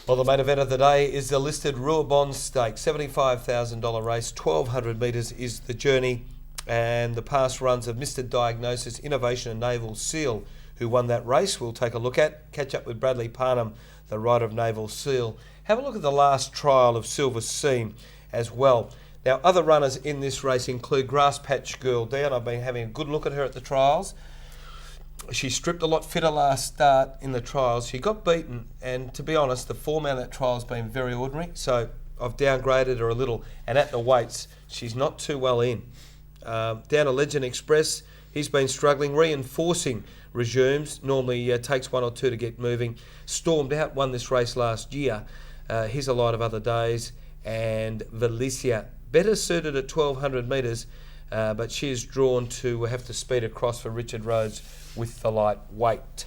Well, the main event of the day is the listed Ruabon Stakes, $75,000 race, 1,200 metres is the journey, and the past runs of Mr. Diagnosis, Innovation and Naval Seal, who won that race, we'll take a look at. Catch up with Bradley Parnham, the rider of Naval Seal. Have a look at the last trial of Silver Seam as well. Now, other runners in this race include Grass Patch Girl Down. I've been having a good look at her at the trials. She stripped a lot fitter last start in the trials. She got beaten, and to be honest, the form out of that trial has been very ordinary, so I've downgraded her a little. And at the weights, she's not too well in. Down to Legend Express, he's been struggling, reinforcing regimes. Normally takes one or two to get moving. Stormed out, won this race last year. Here's a lot of other days. And Valicia, better suited at 1,200 metres, but she is drawn to have to speed across for Richard Rhodes with the light weight.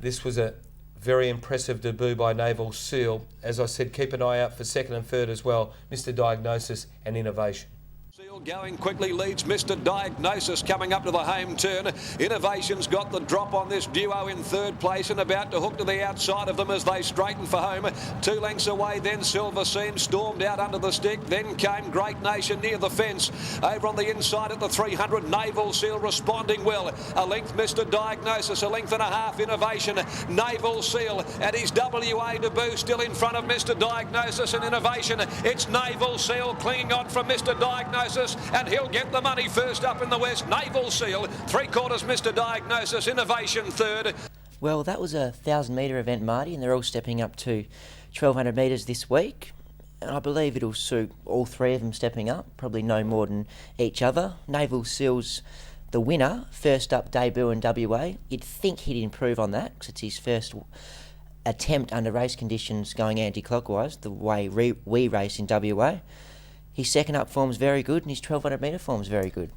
This was a very impressive debut by Naval Seal. As I said, keep an eye out for second and third as well, Mr. Diagnosis and Innovation. Seal going quickly leads Mr. Diagnosis coming up to the home turn. Innovation's got the drop on this duo in third place and about to hook to the outside of them as they straighten for home. 2 lengths away, then Silver Seam stormed out under the stick. Then came Great Nation near the fence. Over on the inside at the 300, Naval Seal responding well. A length Mr. Diagnosis, a length and a half Innovation. Naval Seal at his WA debut still in front of Mr. Diagnosis and Innovation. It's Naval Seal clinging on from Mr. Diagnosis, and he'll get the money first up in the west. Naval Seal, 3/4 Mr. Diagnosis, Innovation third. Well, that was a 1,000-metre event, Marty, and they're all stepping up to 1,200 metres this week. And I believe it'll suit all three of them stepping up, probably no more than each other. Naval Seal's the winner, first up debut in WA. You'd think he'd improve on that because it's his first attempt under race conditions going anti-clockwise, the way we race in WA. His second up form's very good, and his 1,200 metre form's very good.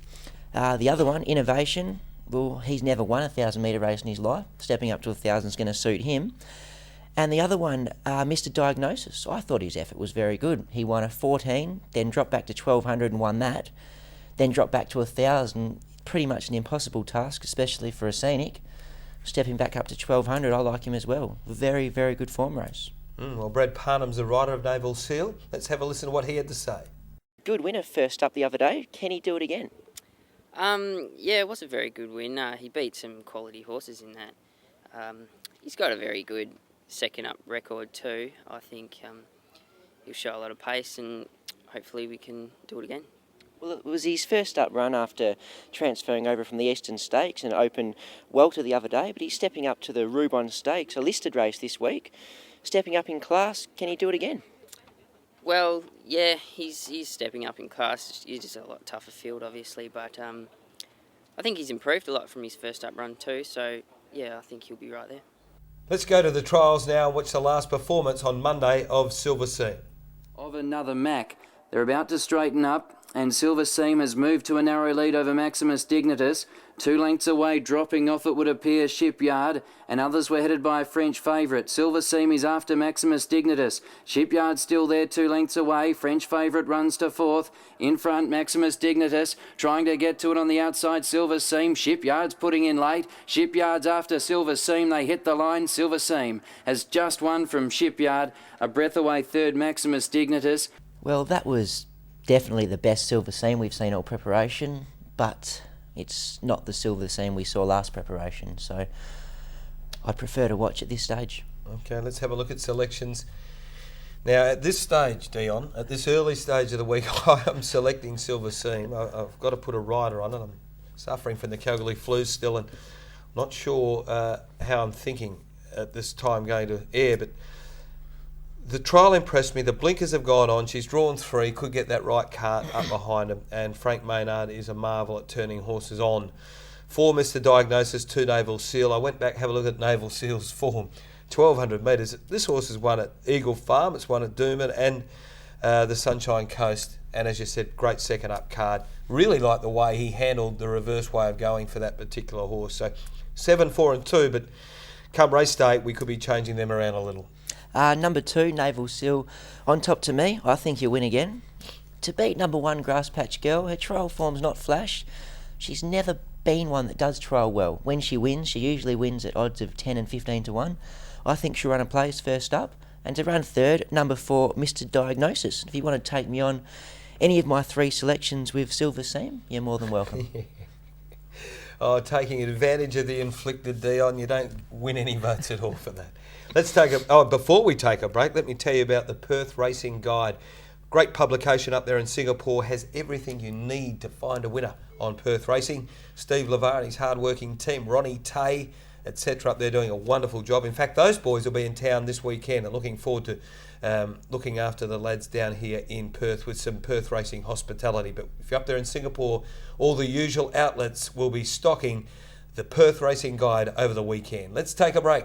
The other one, Innovation, well, he's never won a 1,000-metre race in his life. Stepping up to 1,000 is going to suit him. And the other one, Mr. Diagnosis, I thought his effort was very good. He won a 14, then dropped back to 1,200 and won that, then dropped back to 1,000. Pretty much an impossible task, especially for a scenic. Stepping back up to 1,200, I like him as well. Very, very good form race. Well, Brad Parnham's the rider of Naval Seal. Let's have a listen to what he had to say. Good winner first up the other day. Can he do it again? Yeah, it was a very good win. He beat some quality horses in that. He's got a very good second up record too. I think he'll show a lot of pace, and hopefully we can do it again. Well, it was his first up run after transferring over from the Eastern Stakes and opened welter the other day, but he's stepping up to the Ruabon Stakes, a listed race this week. Stepping up in class, can he do it again? Well, yeah, he's stepping up in class. It's just a lot tougher field, obviously, but I think he's improved a lot from his first up run too, so yeah, I think he'll be right there. Let's go to the trials now, which the last performance on Monday of Silver Seam. Of another Mac. They're about to straighten up, and Silver Seam has moved to a narrow lead over Maximus Dignitas. 2 lengths away, dropping off it would appear Shipyard, and others were headed by a French favourite. Silver Seam is after Maximus Dignitas. Shipyard still there, 2 lengths away. French favourite runs to fourth. In front, Maximus Dignitas trying to get to it on the outside. Silver Seam, Shipyard's putting in late. Shipyard's after Silver Seam. They hit the line. Silver Seam has just won from Shipyard. A breath away third, Maximus Dignitas. Well, that was definitely the best Silver Seam we've seen all preparation, but it's not the Silver Seam we saw last preparation, so I'd prefer to watch at this stage. Okay, let's have a look at selections. Now, at this stage, Dion, at this early stage of the week, I am selecting Silver Seam. I've got to put a rider on it. I'm suffering from the Calgary flu still, and not sure how I'm thinking at this time going to air, but the trial impressed me. The blinkers have gone on. She's drawn 3, could get that right cart up behind him, and Frank Maynard is a marvel at turning horses on. 4, Mr. Diagnosis, 2, Naval Seal. I went back, have a look at Naval Seal's form. 1,200 metres. This horse has won at Eagle Farm, it's won at Doomben and the Sunshine Coast, and as you said, great second up card. Really like the way he handled the reverse way of going for that particular horse. So 7, 4 and 2, but come race day, we could be changing them around a little. Number 2, Naval Seal, on top to me. I think he'll win again. To beat number 1, Grass Patch Girl, her trial form's not flash. She's never been one that does trial well. When she wins, she usually wins at odds of 10 and 15 to 1. I think she'll run a place first up. And to run third, number 4, Mr. Diagnosis. If you want to take me on any of my 3 selections with Silver Seam, you're more than welcome. Oh, taking advantage of the inflicted, Dion. You don't win any votes at all for that. Let's take before we take a break, let me tell you about the Perth Racing Guide. Great publication up there in Singapore, has everything you need to find a winner on Perth Racing. Steve LeVar and his hard-working team, Ronnie Tay, etc. up there doing a wonderful job. In fact, those boys will be in town this weekend and looking forward to looking after the lads down here in Perth with some Perth Racing hospitality. But if you're up there in Singapore, all the usual outlets will be stocking the Perth Racing Guide over the weekend. Let's take a break.